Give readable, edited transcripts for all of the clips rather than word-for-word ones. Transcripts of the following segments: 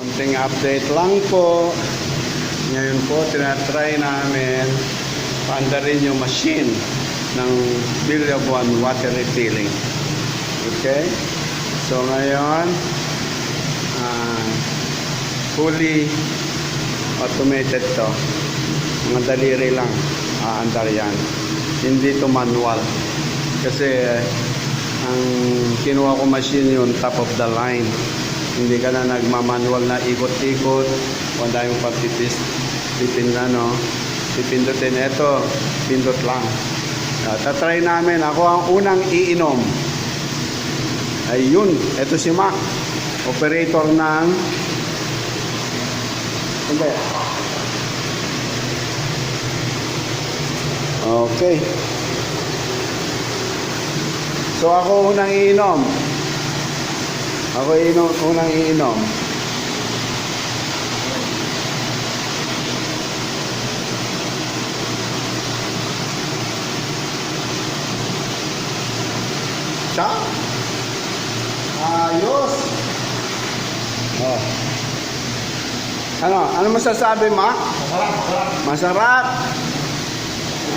Konting update lang po. Ngayon po, tinatry namin paandarin yung machine ng Bilyabuan water refilling. Okay? So ngayon, fully automated to. Mga daliri lang aandar yan. Hindi to manual. Kasi ang kinuha ko machine yun, top of the line. Hindi ka na nagmamanual na ikot-ikot. Kung dahil yung pipindutin. Ito, pindot lang. Tatry namin. Ako ang unang iinom. Ayun, ito si Mac. Operator ng... Hindi. Okay. So ako unang iinom. Unang iinom. Siya? Ayos. Oh. Ano masasabi, Mac? Masarap.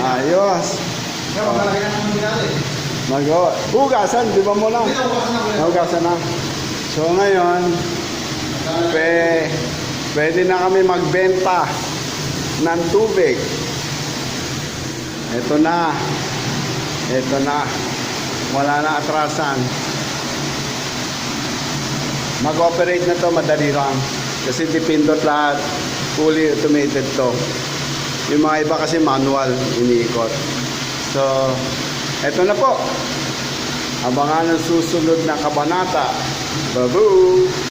Ayos. Hugasan, di ba mo lang? Hugasan na. So ngayon, pwede na kami magbenta ng tubig. Ito na. Wala na atrasan. Mag-operate na to, madali lang. Kasi dipindot lahat. Fully automated to. Yung mga iba kasi manual, iniikot. So, eto na po. Abangan ang susunod na kabanata. Babu!